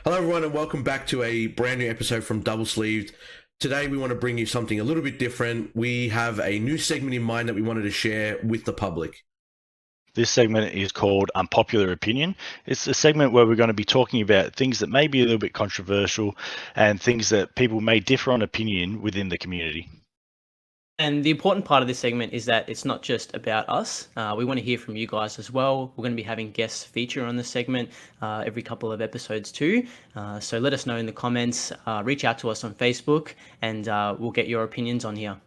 Hello, everyone, and welcome back to a brand new episode from Double Sleeved. Today, we want to bring you something a little bit different. We have a new segment in mind that we wanted to share with the public. This segment is called Unpopular Opinion. It's a segment where we're going to be talking about things that may be a little bit controversial and things that people may differ on opinion within the community. And the important part of this segment is that it's not just about us. We want to hear from you guys as well. We're going to be having guests feature on this segment every couple of episodes too. So let us know in the comments. Reach out to us on Facebook, and we'll get your opinions on here.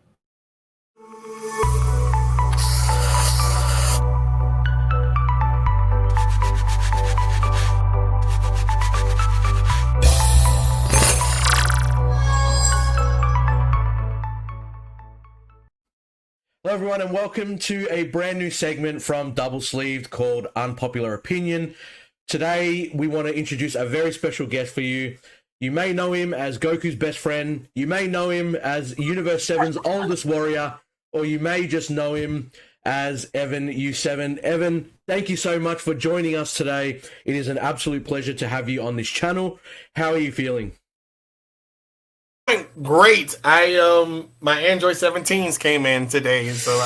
Hello, everyone, and welcome to a brand new segment from Double Sleeved called Unpopular Opinion. Today, we want to introduce a very special guest for you. You may know him as Goku's best friend. You may know him as Universe 7's oldest warrior, or you may just know him as Evan U7. Evan, thank you so much for joining us today. It is an absolute pleasure to have you on this channel. How are you feeling? Great. My Android 17s came in today, so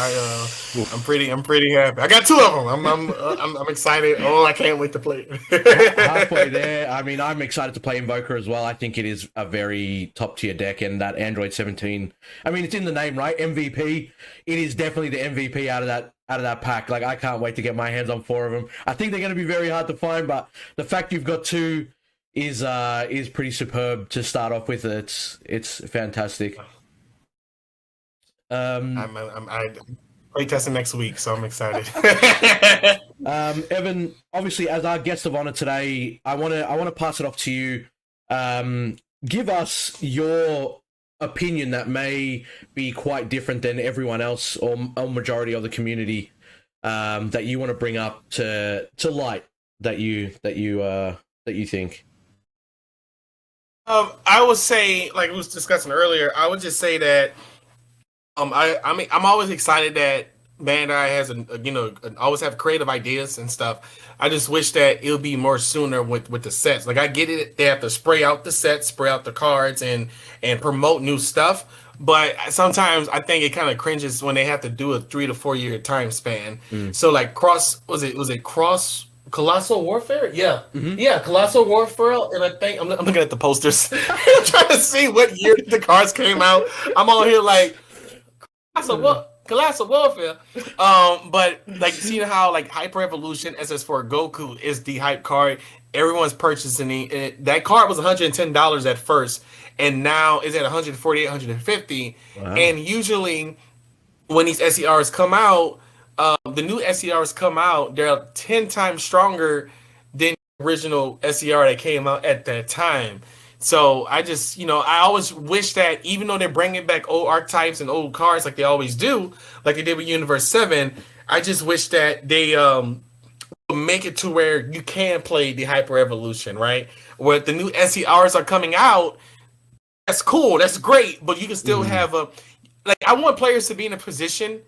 I'm pretty happy. I got two of them. I'm excited. Oh, I can't wait to play it. Halfway there. I mean, I'm excited to play Invoker as well. I think it is a very top tier deck, and that Android 17. I mean, it's in the name, right? MVP. It is definitely the MVP out of that pack. Like, I can't wait to get my hands on four of them. I think they're going to be very hard to find, but the fact you've got two is pretty superb to start off with. It's fantastic. I play testing next week, so I'm excited. Evan, obviously, as our guest of honor today, I want to pass it off to you. Give us your opinion that may be quite different than everyone else or majority of the community, that you want to bring up to light that you think. I would say, like we was discussing earlier, I would just say that I'm always excited that Bandai has always have creative ideas and stuff. I just wish that it would be more sooner with the sets. Like, I get it, they have to spray out the sets, spray out the cards, and promote new stuff. But sometimes I think it kind of cringes when they have to do a 3 to 4 year time span. So like was it cross Colossal Warfare? Yeah. Yeah, Colossal Warfare. And I think I'm looking at the posters. I'm trying to see what year the cards came out. I'm all here like Colossal Warfare. But like, seeing how like Hyper Evolution SS4 Goku is the hype card, everyone's purchasing it. That card was $110 at first, and now is at $148, $150. Wow. And usually when these SERs come out, the new SERs come out, they're 10 times stronger than the original SER that came out at that time. So I just, I always wish that even though they're bringing back old archetypes and old cards like they always do, like they did with Universe 7, I just wish that they make it to where you can play the Hyper Evolution, right? Where the new SERs are coming out, that's cool, that's great, but you can still have I want players to be in a position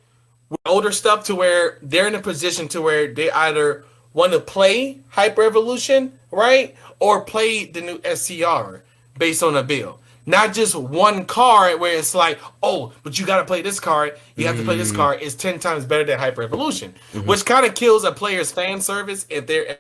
with older stuff to where they're in a position to where they either want to play Hyper Evolution, right, or play the new SCR based on a build. Not just one card where it's like, oh, but you got to play this card. You have to play this card. It's 10 times better than Hyper Evolution, which kind of kills a player's fan service if they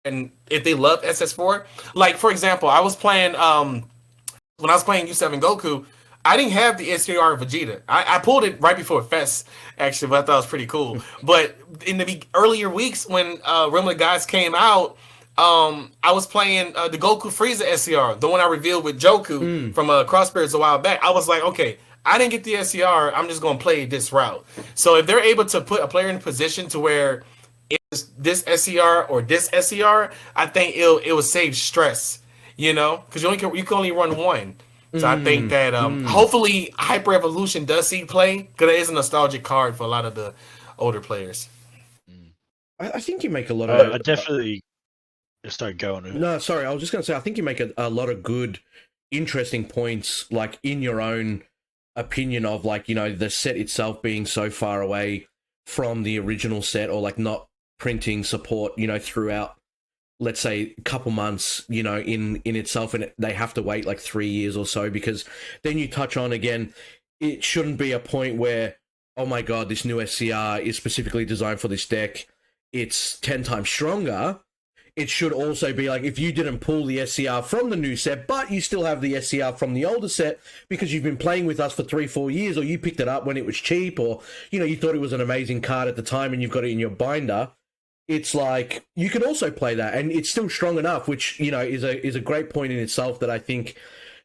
love SS4. Like, for example, I was playing when I was playing U7 Goku, I didn't have the SCR Vegeta. I pulled it right before Fest, actually, but I thought it was pretty cool. But in the earlier weeks when Realm of the Gods came out, I was playing the Goku Frieza SCR, the one I revealed with Joku from Crossbeards a while back. I was like, okay, I didn't get the SCR. I'm just going to play this route. So if they're able to put a player in a position to where it's this SCR or this SCR, I think it will save stress, because you can only run one. So I think that hopefully Hyper Evolution does see play, because it is a nostalgic card for a lot of the older players. I think you make a lot of... I definitely... Start going. No, sorry, I was just going to say, I think you make a lot of good, interesting points, like, in your own opinion of, like, the set itself being so far away from the original set, or, like, not printing support, throughout let's say a couple months, in itself, and they have to wait like 3 years or so, because then you touch on again, it shouldn't be a point where, oh my god, this new SCR is specifically designed for this deck, it's 10 times stronger. It should also be like, if you didn't pull the SCR from the new set, but you still have the SCR from the older set because you've been playing with us for 3-4 years, or you picked it up when it was cheap, or you thought it was an amazing card at the time and you've got it in your binder, it's like you can also play that and it's still strong enough, which is a great point in itself, that I think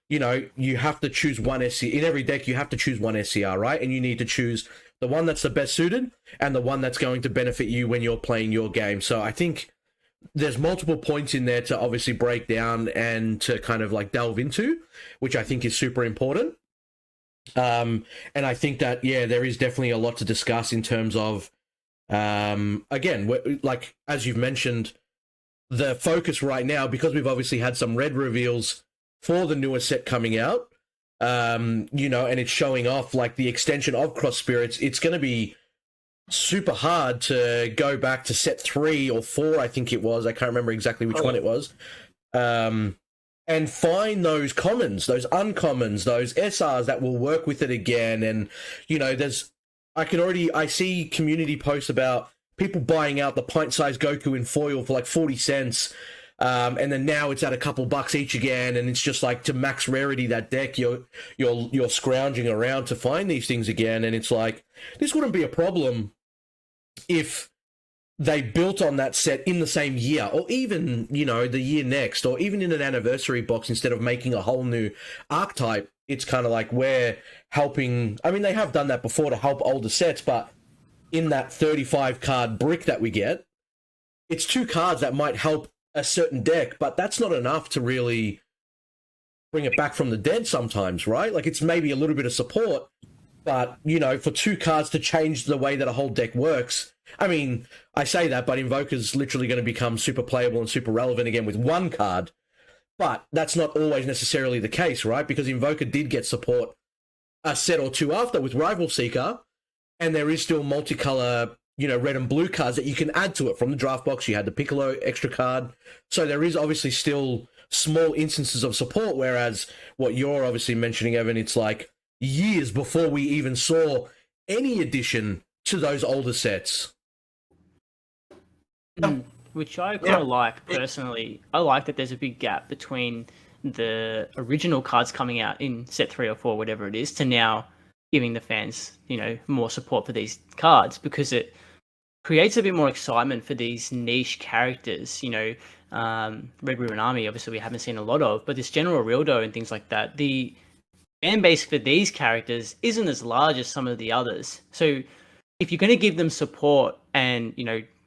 you have to choose one SCR in every deck. You have to choose one SCR, right? And you need to choose the one that's the best suited and the one that's going to benefit you when you're playing your game. So I think there's multiple points in there to obviously break down and to kind of like delve into, which I think is super important. And I think that, yeah, there is definitely a lot to discuss in terms of, again, like, as you've mentioned, the focus right now, because we've obviously had some red reveals for the newer set coming out, and it's showing off like the extension of Cross Spirits, it's going to be super hard to go back to set 3 or 4, I think it was. I can't remember exactly which one it was. And find those commons, those uncommons, those SRs that will work with it again. And, I see community posts about people buying out the pint-sized Goku in foil for like 40 cents. And then now it's at a couple bucks each again. And it's just like, to max rarity that deck, you're scrounging around to find these things again. And it's like, this wouldn't be a problem if they built on that set in the same year, or even, the year next, or even in an anniversary box, instead of making a whole new archetype. It's kind of like we're helping. I mean, they have done that before to help older sets, but in that 35 card brick that we get, it's 2 cards that might help a certain deck, but that's not enough to really bring it back from the dead sometimes, right? Like, it's maybe a little bit of support, but, for 2 cards to change the way that a whole deck works. I mean, I say that, but Invoker's literally going to become super playable and super relevant again with 1 card. But that's not always necessarily the case, right? Because Invoker did get support a set or 2 after with Rival Seeker, and there is still multicolor, red and blue cards that you can add to it. From the draft box, you had the Piccolo extra card. So there is obviously still small instances of support, whereas what you're obviously mentioning, Evan, it's like years before we even saw any addition to those older sets. Which I kind of like personally. I like that there's a big gap between the original cards coming out in set 3 or 4, whatever it is, to now giving the fans, more support for these cards, because it creates a bit more excitement for these niche characters. Red Ribbon Army, obviously we haven't seen a lot of, but this General Rildo and things like that, the fan base for these characters isn't as large as some of the others. So if you're going to give them support and,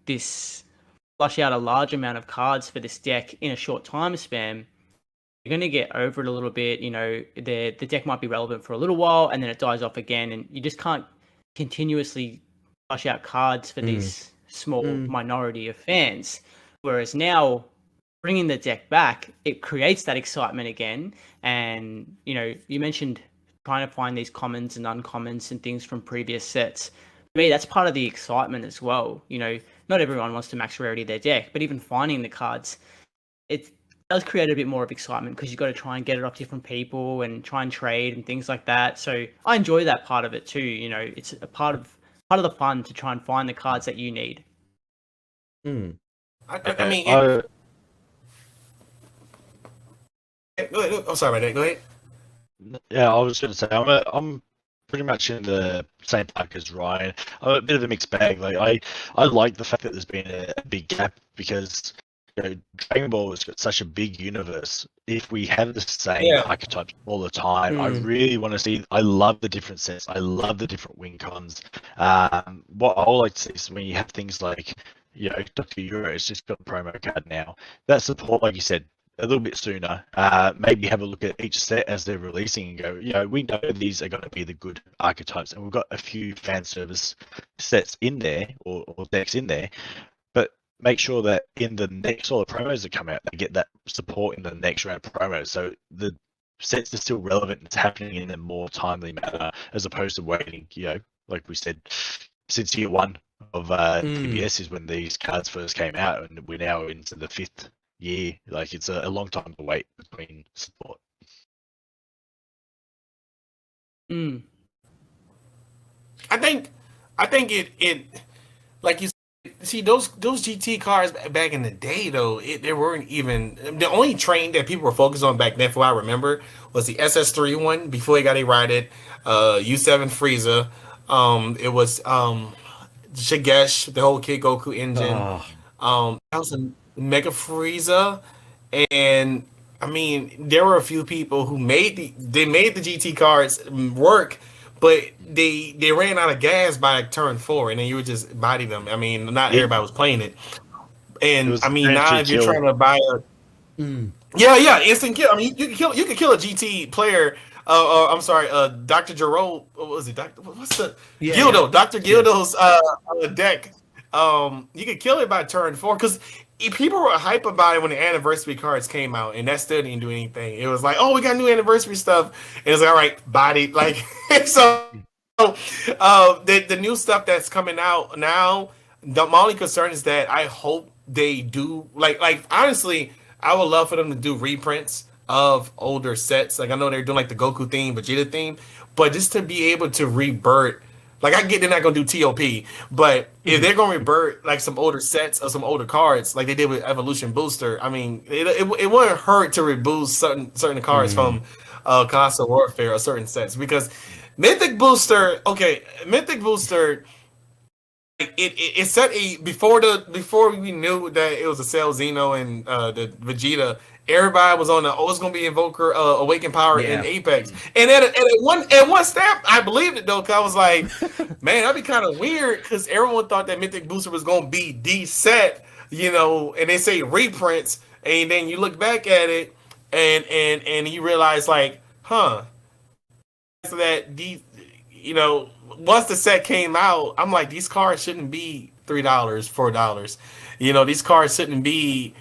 this flush out a large amount of cards for this deck in a short time span, you're going to get over it a little bit. The deck might be relevant for a little while and then it dies off again, and you just can't continuously flush out cards for these small minority of fans. Whereas now, bringing the deck back, it creates that excitement again. And, you mentioned trying to find these commons and uncommons and things from previous sets. For me, that's part of the excitement as well. Not everyone wants to max rarity their deck, but even finding the cards, it does create a bit more of excitement, because you've got to try and get it off different people and try and trade and things like that. So I enjoy that part of it too. It's a part of the fun to try and find the cards that you need. I mean, go ahead. I'm sorry about that. Go ahead. Yeah, I was going to say I'm pretty much in the same pack as Ryan. I'm a bit of a mixed bag. Like I like the fact that there's been a big gap, because Dragon Ball has got such a big universe. If we have the same archetypes all the time, I really want to see. I love the different sets. I love the different win cons. What I like to see is when you have things like, Dr. Euro has just got a promo card now. That support, like you said, a little bit sooner. Maybe have a look at each set as they're releasing and go, we know these are going to be the good archetypes, and we've got a few fan service sets in there, or decks in there, but make sure that in the next all the promos that come out, they get that support in the next round of promos, so the sets are still relevant. It's happening in a more timely manner, as opposed to waiting, like we said, since year 1 of PBS is when these cards first came out, and we're now into the 5th year. Like, it's a long time to wait between support. Mm. I think it like you see those GT cars back in the day though, they weren't even the only train that people were focused on back then. For what I remember, was the SS3 one before they got rated U7 Frieza. It was Shigesh, the whole Kid Goku engine. That was a Mega Frieza, and I mean there were a few people who made the GT cars work. But they ran out of gas by turn 4, and then you would just body them. I mean, not everybody was playing it. And I mean, now if you're trying to buy a, instant kill. I mean, you could kill a GT player. I'm sorry, Dr. Giro. What was it? What's the Gildo? Dr. Gildo's deck. You could kill it by turn 4 because people were hype about it when the anniversary cards came out, and that still didn't do anything. It was like, oh, we got new anniversary stuff, and it's like, all right, body like so. The new stuff that's coming out now, my only concern is that I hope they do like honestly, I would love for them to do reprints of older sets. Like I know they're doing like the Goku theme, Vegeta theme, but just to be able to rebirth. Like I get they're not gonna do TOP, but if they're gonna revert like some older sets or some older cards, like they did with Evolution Booster, I mean, it wouldn't hurt to reboost certain cards from Console Warfare or certain sets because Mythic Booster, it set a before we knew that it was a Cell Xeno and the Vegeta. Everybody was on the it's gonna be Invoker Awakened Power in Apex. And at one step, I believed it though, cause I was like, man, that'd be kind of weird because everyone thought that Mythic Booster was gonna be the set, you know, and they say reprints, and then you look back at it and you realize like, so that these, you know, once the set came out, I'm like, these cards shouldn't be $3, $4. You know, these cards shouldn't be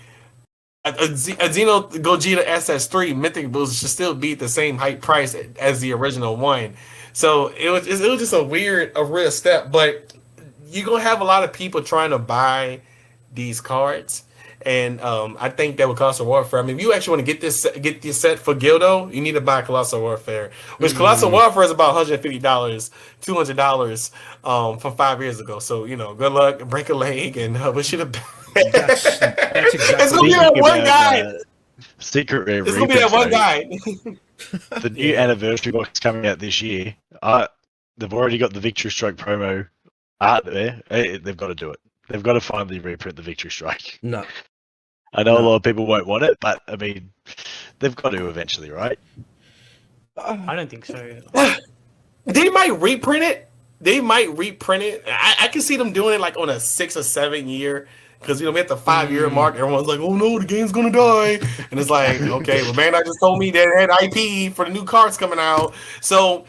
a Xeno Gogeta SS3 Mythic Boost should still be the same hype price as the original one. So it was just a weird step, but you're gonna have a lot of people trying to buy these cards. And I think that with Colossal Warfare, I mean, if you actually want to get this set for Gildo, you need to buy Colossal Warfare. Which Colossal Warfare is about $150, $200 from 5 years ago. So you know, good luck, break a leg, and wish you the best. That's exactly. It's gonna be that one guy. Secret rare. It's gonna be that one guy. The new anniversary box coming out this year. They've already got the Victory Strike promo art there. They've got to do it. They've got to finally reprint the Victory Strike. No. I know a lot of people won't want it, but I mean, they've got to eventually, right? I don't think so. They might reprint it. I can see them doing it like on a 6 or 7 year. Because, you know, we at the 5-year mark, everyone's like, oh no, the game's going to die. And it's like, okay, well, man, I just told me they had IP for the new cards coming out. So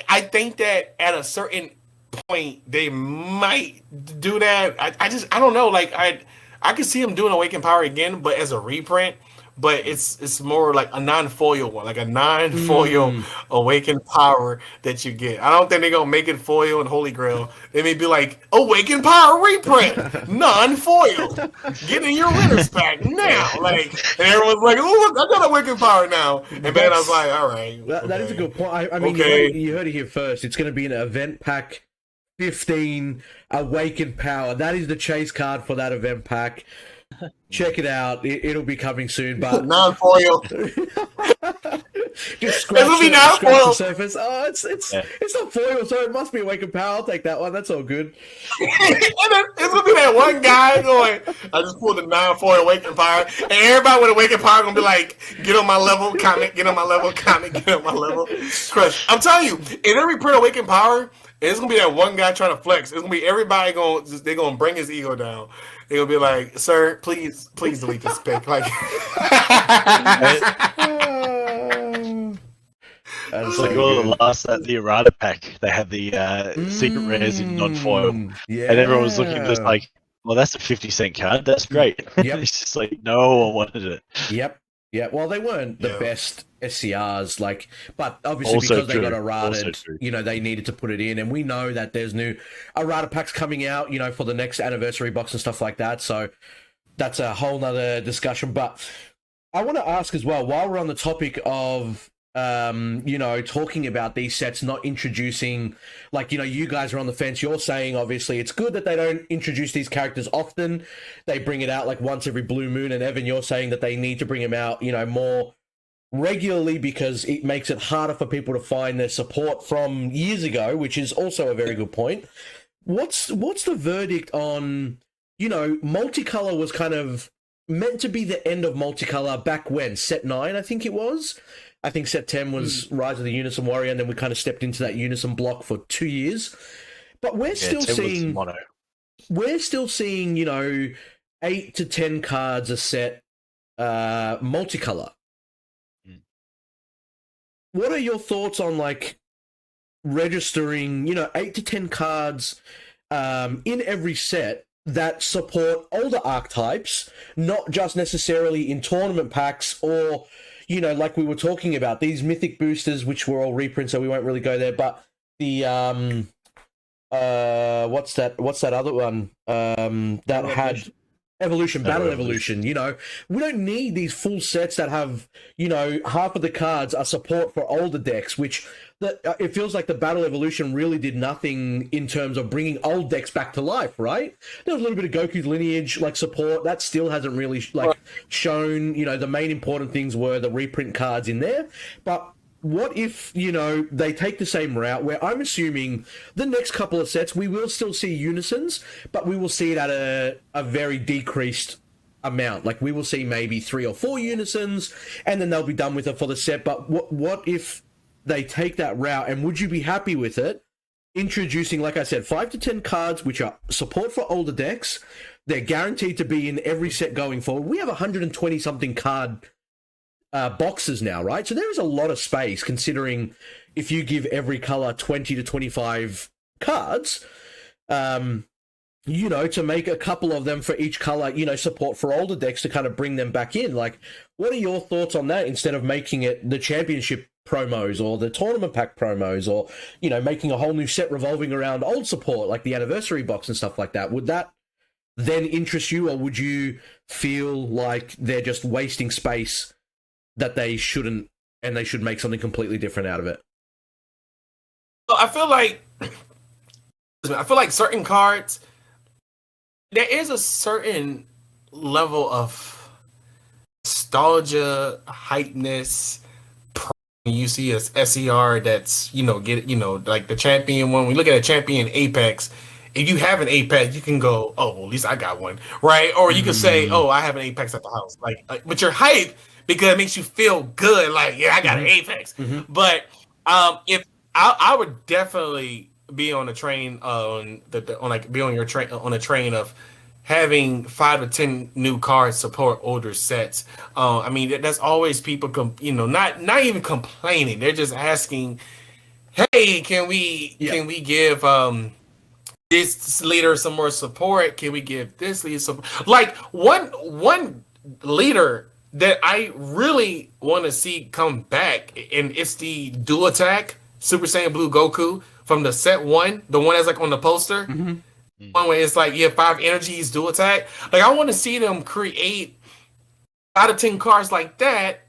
I think that at a certain point, they might do that. I don't know. Like, I could see them doing Awakened Power again, but as a reprint. But it's more like a non-foil one, like a non-foil Awakened Power that you get. I don't think they're gonna make it foil and Holy Grail. They may be like Awakened Power reprint, non-foil. Get in your winners pack now. Like, and everyone's like, oh look, I got Awakened Power now. And then I was like, all right. That is a good point. I mean, you heard it here first. It's gonna be an event pack 15 Awakened Power. That is the chase card for that event pack. Check it out. It'll be coming soon, but non-foil. Just scratch the surface. Oh, it's not foil, so it must be Awakened Power. I'll take that one. That's all good. It's gonna be that one guy going, I just pulled the non-foil Awakened Power, and everybody with Awakened Power gonna be like, get on my level, comment, get on my level, comment, get on my level. Crush. I'm telling you, if every print Awakened Power, it's gonna be that one guy trying to flex. It's gonna be everybody they're gonna bring his ego down. They're gonna be like, sir, please delete this pic. Like it's like all the last the errata pack. They had the secret rares in non-foil, yeah. And everyone was looking just like, well, that's a 50-cent card. That's great. Yep. It's just like no one wanted it. Yep. Yeah, well, they weren't the Yeah. best SCRs, like, but obviously Also because they got true. Also errated, true. you know, they needed to put it in, and we know that there's new errata packs coming out, you know, for the next anniversary box and stuff like that. So that's a whole nother discussion. But I want to ask as well, while we're on the topic of, you know, talking about these sets not introducing, like, you know, you guys are on the fence. You're saying obviously it's good that they don't introduce these characters often. They bring it out like once every blue moon. And Evan, you're saying that they need to bring them out, you know, more regularly because it makes it harder for people to find their support from years ago, which is also a very good point. What's the verdict on, you know, multicolor was kind of meant to be the end of multicolor back when? Set 9, I think it was. I think set 10 was Rise of the Unison Warrior, and then we kind of stepped into that Unison block for 2 years. But we're still 10 was seeing mono. we're still seeing, you know, 8 to 10 cards a set multicolor. What are your thoughts on, like, registering, you know, 8 to 10 cards in every set that support older archetypes, not just necessarily in tournament packs or, you know, like we were talking about, these mythic boosters, which were all reprints, so we won't really go there, but the, what's that other one that had Battle Evolution, you know, we don't need these full sets that have, you know, half of the cards are support for older decks, which it feels like the Battle Evolution really did nothing in terms of bringing old decks back to life, right? There was a little bit of Goku's lineage, like, support. That still hasn't really, like, shown, you know, the main important things were the reprint cards in there. But what if, you know, they take the same route where I'm assuming the next couple of sets we will still see unisons, but we will see it at a very decreased amount. Like, we will see maybe 3 or 4 unisons, and then they'll be done with it for the set. But what if they take that route, and would you be happy with it? Introducing, like I said, 5 to 10 cards, which are support for older decks. They're guaranteed to be in every set going forward. We have 120 something card boxes now, right? So there is a lot of space, considering if you give every color 20 to 25 cards, you know, to make a couple of them for each color, you know, support for older decks to kind of bring them back in. Like, what are your thoughts on that, instead of making it the championship promos or the tournament pack promos, or, you know, making a whole new set revolving around old support, like the anniversary box and stuff like that? Would that then interest you, or would you feel like they're just wasting space that they shouldn't, and they should make something completely different out of it? So I feel like certain cards, there is a certain level of nostalgia, hypeness. You see a SER that's, you know, like the champion one. We look at a champion Apex. If you have an Apex, you can go, oh, well, at least I got one, right? Or you can say, oh, I have an Apex at the house. Like, but you're hype because it makes you feel good. Like, yeah, I got an Apex. But if I would definitely be on a train on a train of having 5 to 10 new cards support older sets. I mean, that's always people, not even complaining. They're just asking, hey, can we give this leader some more support? Can we give this leader support? Like, one leader that I really want to see come back, and it's the dual attack Super Saiyan Blue Goku from the set 1, the one that's like on the poster. One way it's like, you have 5 energies, dual attack. Like, I want to see them create 5 to 10 cards like that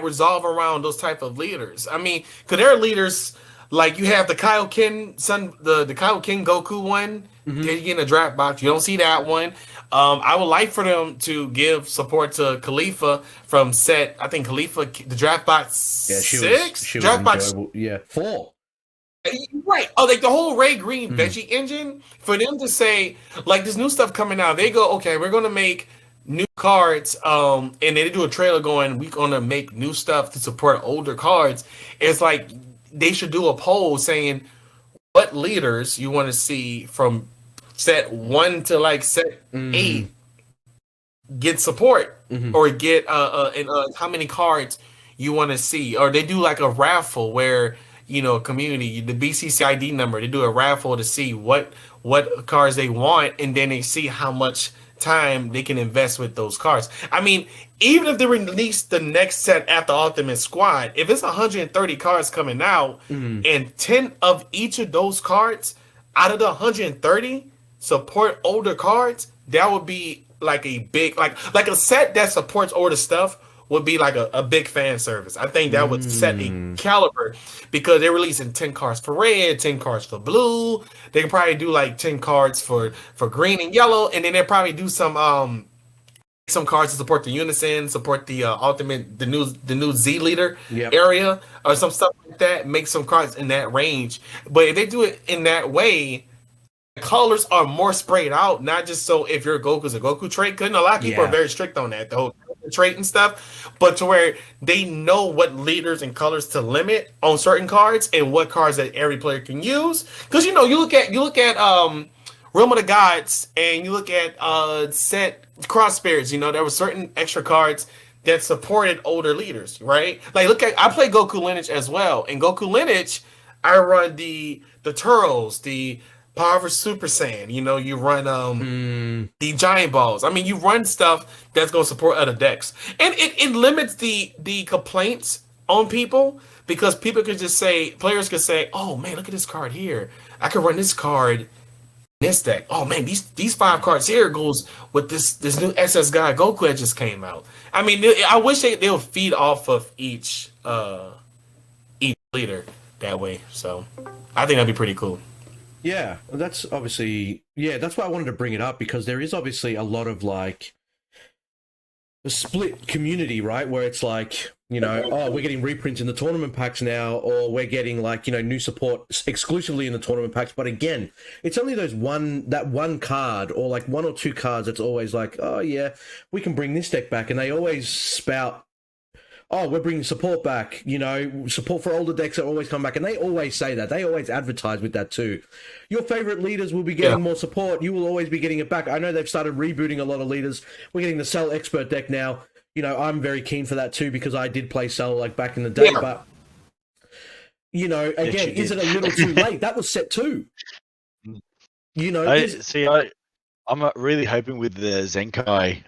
resolve around those type of leaders. I mean, because there are leaders, like, you have the Kaioken the Kaioken Goku one. They're getting a draft box. You don't see that one. I would like for them to give support to Khalifa from set, I think Khalifa, the draft box 6? She draft was box 4. Right. Oh, like the whole Ray Green veggie engine, for them to say, like, this new stuff coming out, they go, okay, we're going to make new cards, and they do a trailer going, we're going to make new stuff to support older cards. It's like, they should do a poll saying what leaders you want to see from set 1 to like set 8 get support, or get how many cards you want to see. Or they do like a raffle where, community, the BCCID number, they do a raffle to see what cards they want, and then they see how much time they can invest with those cards. I mean, even if they release the next set after Ultimate Squad, if it's 130 cards coming out and 10 of each of those cards out of the 130 support older cards, that would be like a big like a set that supports older stuff would be like a big fan service. I think that would set a caliber because they're releasing 10 cards for red, 10 cards for blue. They can probably do like 10 cards for green and yellow, and then they'll probably do some cards to support the Unison, support the ultimate, the new Z leader area, or some stuff like that. Make some cards in that range. But if they do it in that way, the colors are more sprayed out, not just so if your Goku's a Goku trait, because a lot of people are very strict on that, the whole trait and stuff, but to where they know what leaders and colors to limit on certain cards and what cards that every player can use. Because you look at Realm of the Gods and you look at set Cross Spirits, there were certain extra cards that supported older leaders, right? Like I play Goku lineage as well. In Goku lineage, I run the Turtles, the Power for Super Saiyan, you run the Giant Balls. I mean, you run stuff that's going to support other decks. And it limits the complaints on people because players could say, oh man, look at this card here. I can run this card in this deck. Oh man, these 5 cards here goes with this new SS guy Goku that just came out. I mean, I wish they'll feed off of each leader that way. So I think that'd be pretty cool. Yeah, that's obviously, that's why I wanted to bring it up, because there is obviously a lot of like a split community, right? Where it's like, oh, we're getting reprints in the tournament packs now, or we're getting like, new support exclusively in the tournament packs. But again, it's only that one card or like 1 or 2 cards that's always like, oh yeah, we can bring this deck back. And they always spout, oh, we're bringing support back, support for older decks that always come back. And they always say that. They always advertise with that too. Your favorite leaders will be getting more support. You will always be getting it back. I know they've started rebooting a lot of leaders. We're getting the Cell Expert deck now. I'm very keen for that too, because I did play Cell like back in the day. But, again, is it a little too late? That was set 2. I'm really hoping with the Zenkai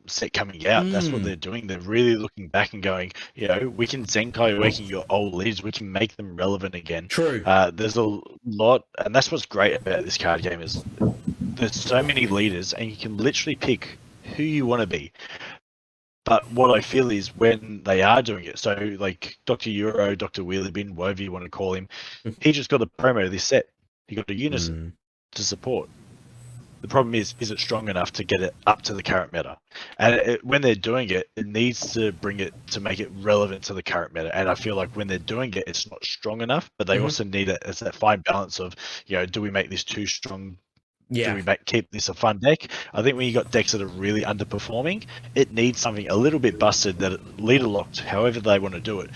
set coming out, that's what they're doing. They're really looking back and going, we can Zenkai making your old leads, we can make them relevant again. True. There's a lot, and that's what's great about this card game is there's so many leaders, and you can literally pick who you want to be. But what I feel is when they are doing it, so like Dr. Euro, Dr. Wheelie Bin, whatever you want to call him, he just got a promo of this set. He got a Unison to support. The problem is it strong enough to get it up to the current meta? And when they're doing it, it needs to bring it to make it relevant to the current meta. And I feel like when they're doing it, it's not strong enough. But they also need it as that fine balance of, do we make this too strong? Yeah. Do we keep this a fun deck? I think when you got decks that are really underperforming, it needs something a little bit busted that leader locked, however they want to do it.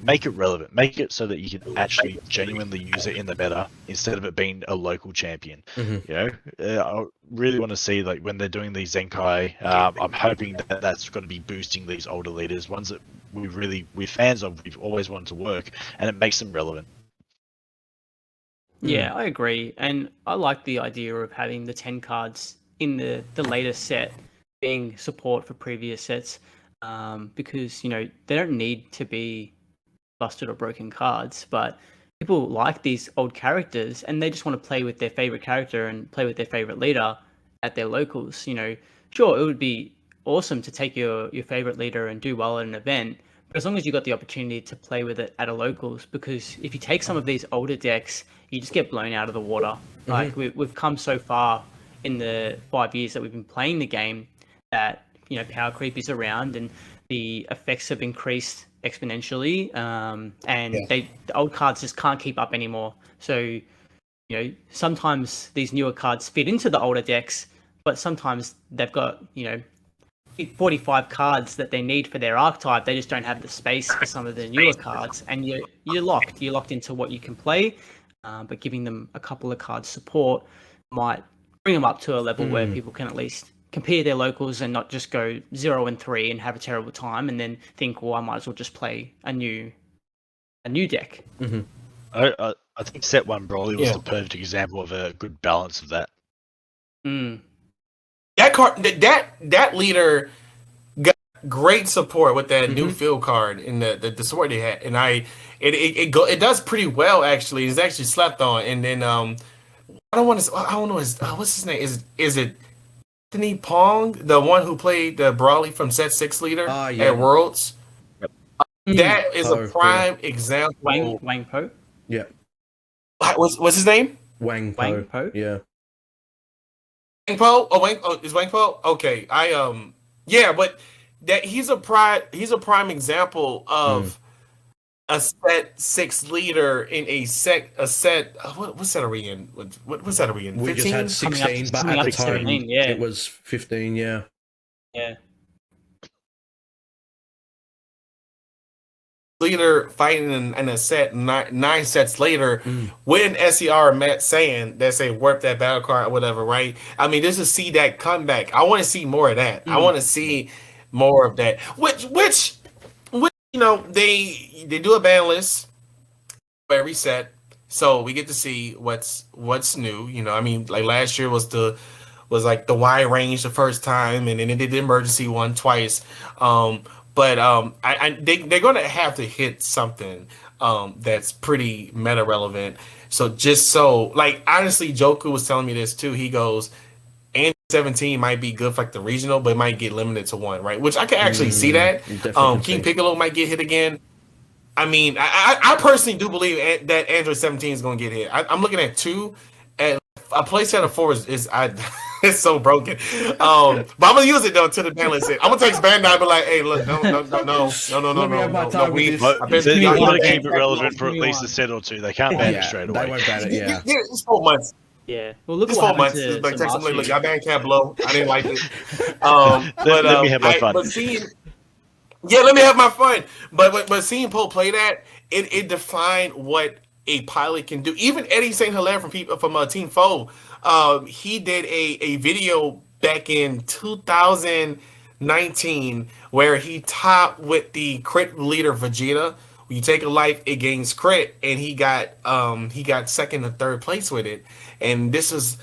Make it relevant. Make it so that you can actually genuinely use it in the meta instead of it being a local champion. I really want to see like when they're doing these Zenkai. I'm hoping that that's going to be boosting these older leaders, ones that we're fans of. We've always wanted to work, and it makes them relevant. Yeah, I agree, and I like the idea of having the 10 cards in the latest set being support for previous sets, because they don't need to be busted or broken cards, but people like these old characters and they just want to play with their favorite character and play with their favorite leader at their locals. Sure, it would be awesome to take your favorite leader and do well at an event, but as long as you got the opportunity to play with it at a locals, because if you take some of these older decks, you just get blown out of the water. Like we've come so far in the 5 years that we've been playing the game that power creep is around and the effects have increased exponentially, the old cards just can't keep up anymore. So sometimes these newer cards fit into the older decks, but sometimes they've got 45 cards that they need for their archetype. They just don't have the space for some of the newer cards, and you're locked into what you can play. But giving them a couple of cards support might bring them up to a level where people can at least compare their locals and not just go 0-3 and have a terrible time and then think, well, I might as well just play a new deck. I think set 1 Broly was the perfect example of a good balance of that. Yeah, that card, that leader got great support with that new field card and the support they had, and it does pretty well actually. It's actually slept on, and then I don't know what's his name, is it Anthony Pong, the one who played the Brawley from Set 6 leader at Worlds? That is a prime example. Wang Po. Yeah. What's his name? Wang Po. Yeah. Wang Po? Is Wang Po? Okay. Yeah, but that he's a prime example of a Set 6 leader in a set. What set are we in? What set are we in? We 15? just had 16, but at the time 17, it was 15. Yeah. Yeah. Leader fighting in a set nine sets later with an SER saying that say warp that battle card or whatever, right? I mean, just to see that comeback, I want to see more of that. I want to see more of that. Which you know, they do a ban list for every set, so we get to see what's new. You know, I mean, like last year was like the wide range the first time, and then they did the emergency one twice. But they're going to have to hit something that's pretty meta relevant. So like honestly, Joku was telling me this too. He goes, and 17 might be good for like the regional, but it might get limited to one, right? Which I can actually see that. King Piccolo might get hit again. I mean, I personally do believe that Android 17 is going to get hit. I'm looking at 2. And a playset of 4 is it's so broken. But I'm gonna use it though to the ban list. I'm gonna text Bandai and be like, "Hey, look, no. Let me have my time with this. They want to keep it relevant for at least a set or two. They can't ban it straight away. They won't ban it. Yeah. It's 4 months. Yeah. Well, look It's what 4 months. happened Like to text somebody, Master. look, I banned Cablo. I didn't like it. Let me have my fun. But let me have my fun. But seeing Poe play that, it defined what a pilot can do. Even Eddie St. Hilaire from Team Foe, he did a video back in 2019 where he topped with the crit leader Vegeta. When you take a life, it gains crit, and he got second and third place with it. And this was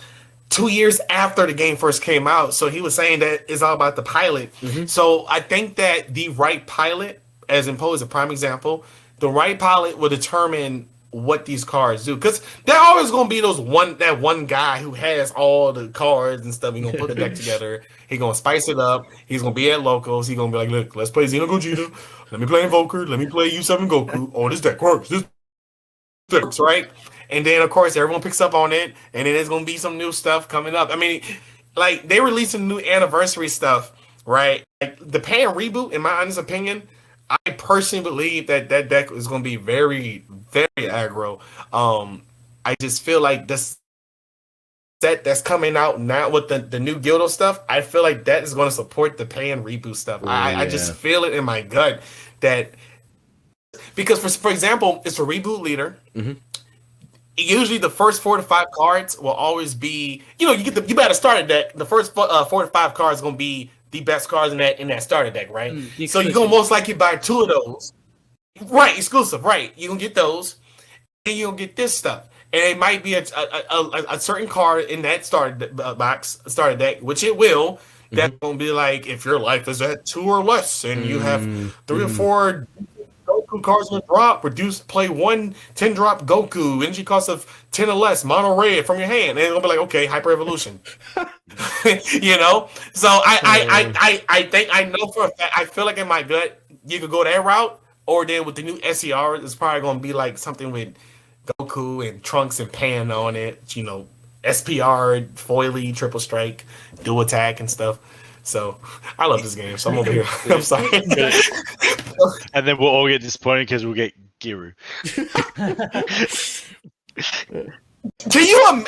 2 years after the game first came out. So he was saying that it's all about the pilot. So I think that the right pilot, as imposed a prime example, the right pilot will determine what these cards do, because they're always going to be that one guy who has all the cards and stuff. He's going to put the deck together. He's going to spice it up. He's going to be at locals. He's going to be like, look, let's play Xeno Gogeta. Let me play Invoker. Let me play U7 Goku. Oh, this deck works. This deck works, right? And then, of course, everyone picks up on it, and then there's going to be some new stuff coming up. I mean, like, they releasing new anniversary stuff, right? Like, the Pan reboot, in my honest opinion, I personally believe that deck is going to be very, very aggro. I just feel like this set that's coming out now with the new Gildo stuff, I feel like that is going to support the Pan reboot stuff. I just feel it in my gut that, because for example, it's a reboot leader. Usually the first 4 to 5 cards will always be, you better start a deck. The first 4 to 5 cards going to be the best cards in that starter deck, right? So you're gonna most likely buy 2 of those, right? Exclusive, right? You're gonna get those, and you're gonna get this stuff, and it might be a certain card in that starter deck, which it will. That's gonna be like, if your life is at 2 or less, and you have 3 or 4 Goku cards in the drop, play 1 10-drop Goku, energy cost of 10 or less, mono red from your hand, and it's gonna be like, okay, Hyper Evolution. So I think, I know for a fact, I feel like in my gut you could go that route, or then with the new SER, it's probably gonna be like something with Goku and Trunks and Pan on it, SPR, foily, triple strike, dual attack and stuff. So I love this game, so I'm over here. I'm sorry. And then we'll all get disappointed because we'll get Giru. Can you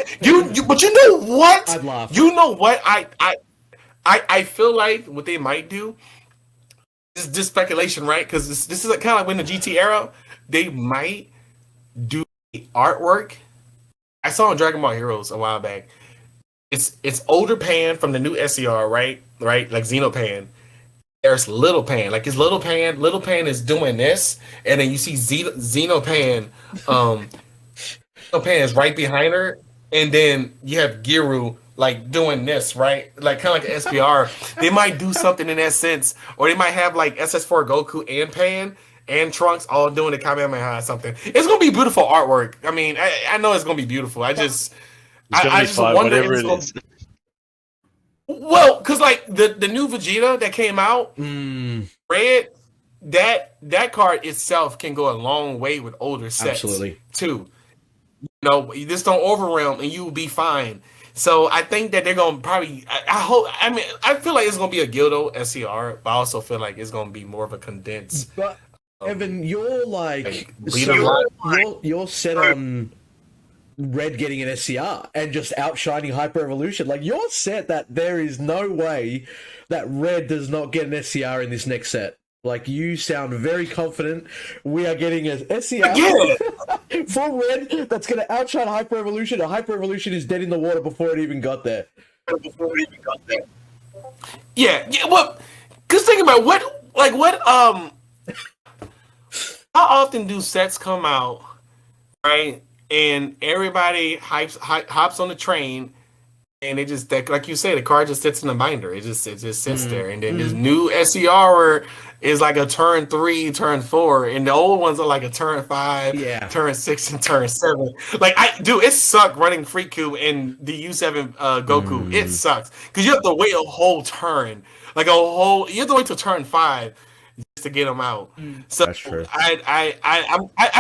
but you know what? I'd laugh. You know what? I feel like what they might do is just speculation, right? Because this is kind of like when the GT era, they might do the artwork. I saw in Dragon Ball Heroes a while back. It's older Pan from the new SER, right? Like Xenopan. There's Little Pan. Like it's Little Pan. Little Pan is doing this, and then you see Xenopan. Xenopan is right behind her, and then you have Giru like doing this, right? Like kind of like an SPR. They might do something in that sense, or they might have like SS4 Goku and Pan and Trunks all doing the Kamehameha or something. It's gonna be beautiful artwork. I mean, I know it's gonna be beautiful. I just wonder if it's gonna. Well, because like the new Vegeta that came out, Red, that card itself can go a long way with older sets. Absolutely. Too. You know, you just don't overwhelm and you will be fine. So I think that they're gonna probably. I hope. I mean, I feel like it's gonna be a Gildo SCR, but I also feel like it's gonna be more of a condensed. But Evan, you're like you're set on Red getting an SCR and just outshining Hyper Evolution. Like you're set that there is no way that Red does not get an SCR in this next set. Like you sound very confident we are getting an SCR for Red that's going to outshine Hyper Evolution. And Hyper Evolution is dead in the water before it even got there. Yeah. Well, because think about how often do sets come out, right? And everybody hops on the train, and it just like you say, the card just sits in the binder. It just sits there, and then this new SCR is like a turn 3, turn 4, and the old ones are like a turn 5, turn 6, and turn 7. Like it sucked running Free Cube and the U7 Goku. It sucks because you have to wait a whole turn, you have to wait till turn 5. Just to get them out. So that's true. I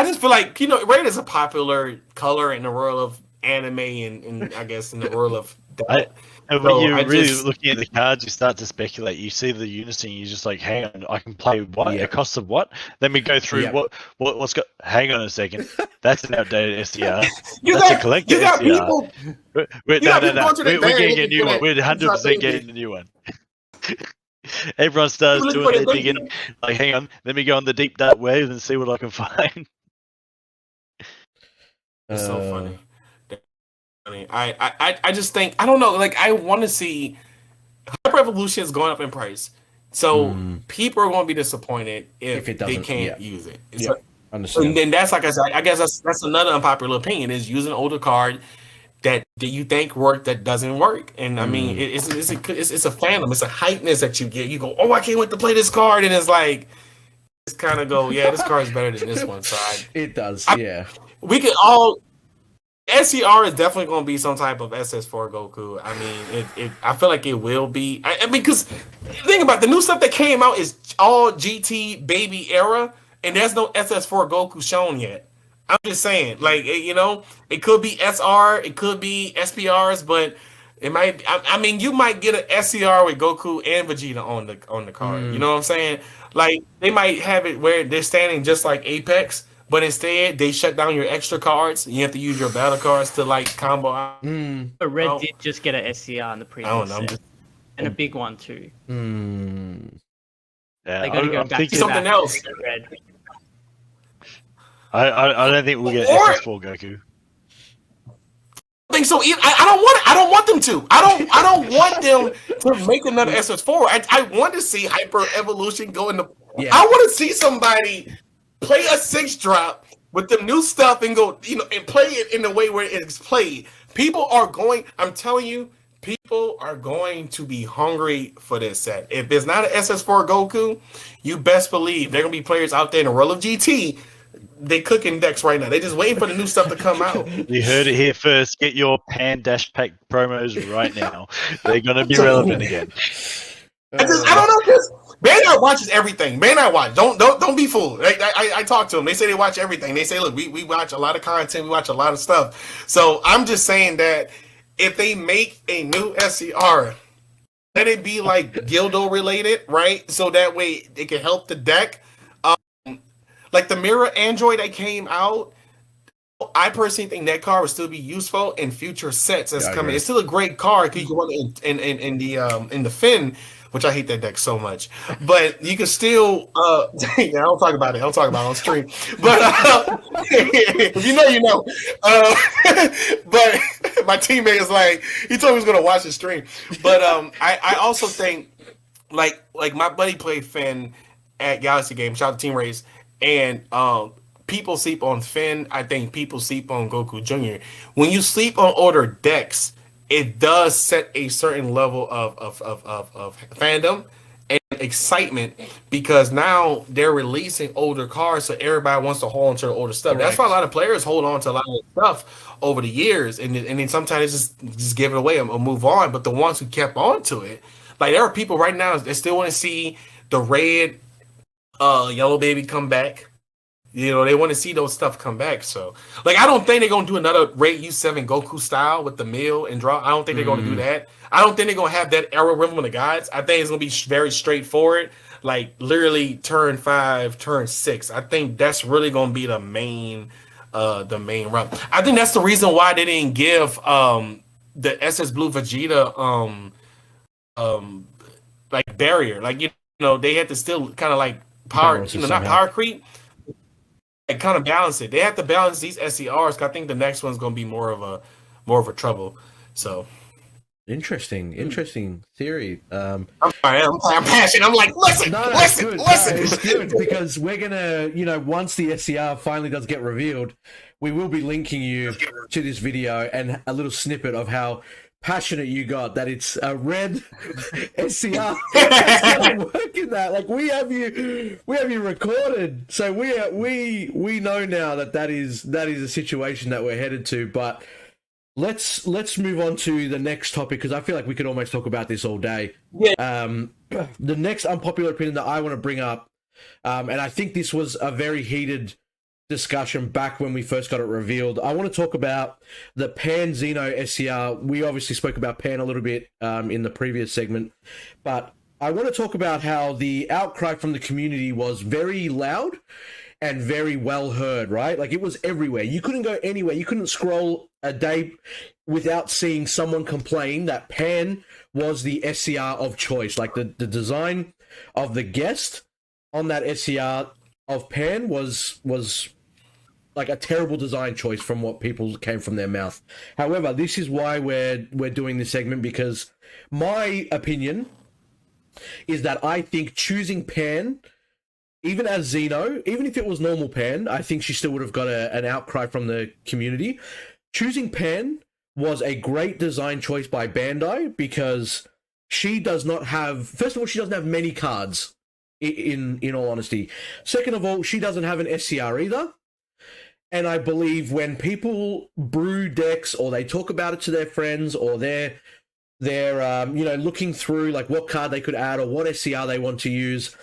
just feel like, you know, Red is a popular color in the world of anime and I guess in the world of and when you're really looking at the cards, you start to speculate. You see the unison, you're just like, hang on, I can play what? It costs of what? Then we go through what's got. Hang on a second, that's an outdated SCR. That's a collector SCR. No. We're getting a new one. We're 100% getting a new one. Everyone starts doing their digging. Like, hang on, let me go on the deep dark web and see what I can find. It's so funny. I just think, I don't know, like I want to see Hyper Evolution is going up in price, so people are going to be disappointed if they can't use it. Understand. And then that's like I said, I guess that's another unpopular opinion is using an older card that you think worked that doesn't work. And I mean, it's a fandom, it's a hypeness that you get. You go, oh, I can't wait to play this card, and it's like, it's kind of go, yeah, this card is better than this one. So it does, we could all. SCR is definitely going to be some type of SS4 Goku. I mean, I feel like it will be. I mean, because think about it, the new stuff that came out is all GT baby era, and there's no SS4 Goku shown yet. I'm just saying, like, you know, it could be SR, it could be SPRs, but it might. I mean, you might get an SCR with Goku and Vegeta on the card. You know what I'm saying? Like, they might have it where they're standing just like Apex. But instead, they shut down your extra cards. And you have to use your battle cards to like combo out. But Red did just get an SCR in the previous set. And a big one too. Yeah, they got to go back to something else. Red. I don't think we'll get SS4 Goku. I think so. I don't want them to. I don't want them to make another SS4. I want to see Hyper Evolution go into. I want to see somebody play a 6-drop with the new stuff and go, you know, and play it in the way where it's played. People are going. I'm telling you, people are going to be hungry for this set. If it's not an SS4 Goku, you best believe there are gonna be players out there in the world of GT. They cooking decks right now. They just waiting for the new stuff to come out. You heard it here first. Get your Pan Dash Pack promos right now. They're gonna be relevant again. I don't know, because Bandai watches everything. Bandai watch. Don't be fooled. I talk to them. They say they watch everything. They say, look, we watch a lot of content. We watch a lot of stuff. So I'm just saying that if they make a new SCR, let it be like Gildo related, right? So that way it can help the deck. Like the Mirror Android that came out, I personally think that card will still be useful in future sets that's coming. It's still a great card because you can run it in the Finn, which I hate that deck so much. But you can still I don't talk about it. I'll talk about it on stream. But if you know, you know. But my teammate is like, he told me he was gonna watch the stream. But I also think like my buddy played Finn at Galaxy Game. Shout out to Team Race. And people sleep on Finn. I think people sleep on Goku Jr. When you sleep on older decks, it does set a certain level of fandom and excitement because now they're releasing older cars, so everybody wants to hold on to the older stuff. That's why a lot of players hold on to a lot of stuff over the years, and then sometimes just give it away or move on. But the ones who kept on to it, like there are people right now that still want to see the red, yellow baby come back. You know, they want to see those stuff come back. So, like, I don't think they're gonna do another Ray U7 Goku style with the mill and draw. I don't think they're gonna do that. I don't think they're gonna have that era rhythm of the gods. I think it's gonna be very straightforward, like literally turn 5, turn 6. I think that's really gonna be the main run. I think that's the reason why they didn't give the SS Blue Vegeta like barrier. Like you know, they had to still kind of like power, not power creep. And kind of balance it. They have to balance these SCRs. I think the next one's going to be more of a trouble. So interesting theory. I'm passionate. I'm like, listen. It's good because we're gonna, once the SCR finally does get revealed, we will be linking you to this video and a little snippet of how passionate you got that it's a red SCR. Working that, like we have you recorded, so we know now that is a situation that we're headed to. But let's move on to the next topic because I feel like we could almost talk about this all day. The next unpopular opinion that I want to bring up, and I think this was a very heated discussion back when we first got it revealed. I want to talk about the Pan Xeno SCR. We obviously spoke about Pan a little bit in the previous segment, but I want to talk about how the outcry from the community was very loud and very well heard, right? Like it was everywhere. You couldn't go anywhere. You couldn't scroll a day without seeing someone complain that Pan was the SCR of choice. Like the design of the guest on that SCR of Pan was like a terrible design choice from what people came from their mouth. However, this is why we're doing this segment, because my opinion is that I think choosing Pan, even as Xeno, even if it was normal Pan, I think she still would have got an outcry from the community. Choosing Pan was a great design choice by Bandai because she does not have, first of all, she doesn't have many cards, in all honesty. Second of all, she doesn't have an SCR either. And I believe when people brew decks or they talk about it to their friends or they're looking through like what card they could add or what SCR they want to use,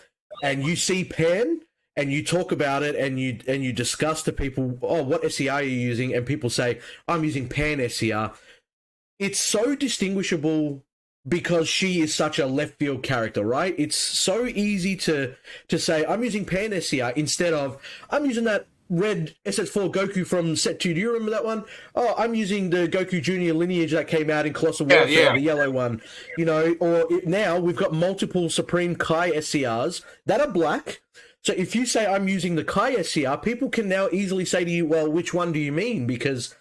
and you see Pan and you talk about it and you discuss to people, oh, what SCR are you using? And people say, I'm using Pan SCR. It's so distinguishable because she is such a left field character, right? It's so easy to say, I'm using Pan SCR instead of, I'm using that red SS4 Goku from set 2. Do you remember that one? Oh, I'm using the Goku Junior lineage that came out in Colossal Warfare, the yellow one. Now we've got multiple Supreme Kai SCRs that are black. So if you say I'm using the Kai SCR, people can now easily say to you, well, which one do you mean? Because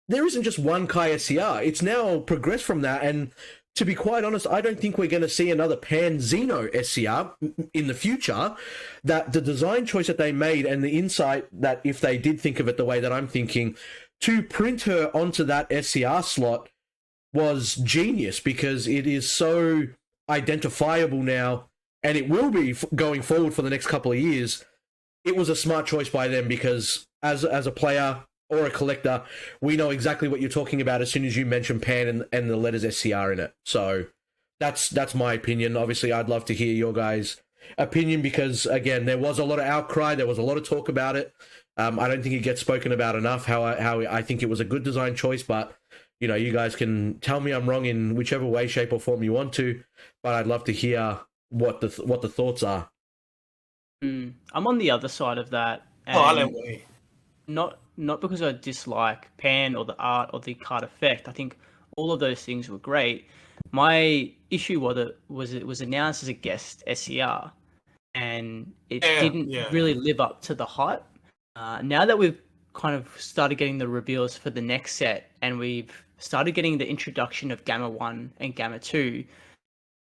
there isn't just one Kai SCR. It's now progressed from that. And to be quite honest, I don't think we're going to see another Pan Xeno SCR in the future. That the design choice that they made and the insight that if they did think of it the way that I'm thinking, to print her onto that SCR slot was genius because it is so identifiable now, and it will be going forward for the next couple of years. It was a smart choice by them because as a player or a collector, we know exactly what you're talking about as soon as you mention Pan and the letters SCR in it. So that's my opinion. Obviously, I'd love to hear your guys' opinion because, again, there was a lot of outcry. There was a lot of talk about it. I don't think it gets spoken about enough, how I think it was a good design choice. But, you guys can tell me I'm wrong in whichever way, shape, or form you want to. But I'd love to hear what the thoughts are. I'm on the other side of that. Not because I dislike Pan or the art or the card effect. I think all of those things were great. My issue was it was announced as a guest SCR, and it didn't really live up to the hype. Now that we've kind of started getting the reveals for the next set, and we've started getting the introduction of Gamma 1 and Gamma 2,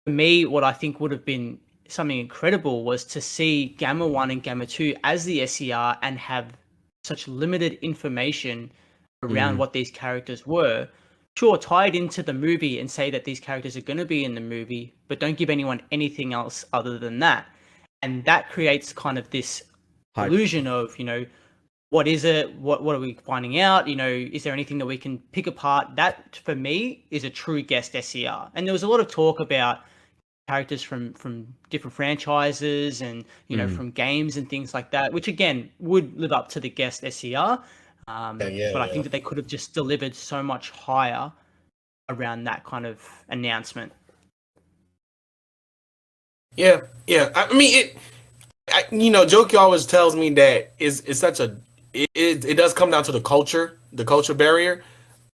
for me, what I think would have been something incredible was to see Gamma 1 and Gamma 2 as the SCR and have such limited information around what these characters were, sure, tie it into the movie and say that these characters are going to be in the movie, but don't give anyone anything else other than that. And that creates kind of this illusion of, what is it? What are we finding out? Is there anything that we can pick apart? That, for me, is a true guest SCR. And there was a lot of talk about characters from different franchises and, from games and things like that, which, again, would live up to the guest SCR. But I think that they could have just delivered so much higher around that kind of announcement. Yeah. I mean, Jokey always tells me that it's such a it does come down to the culture barrier,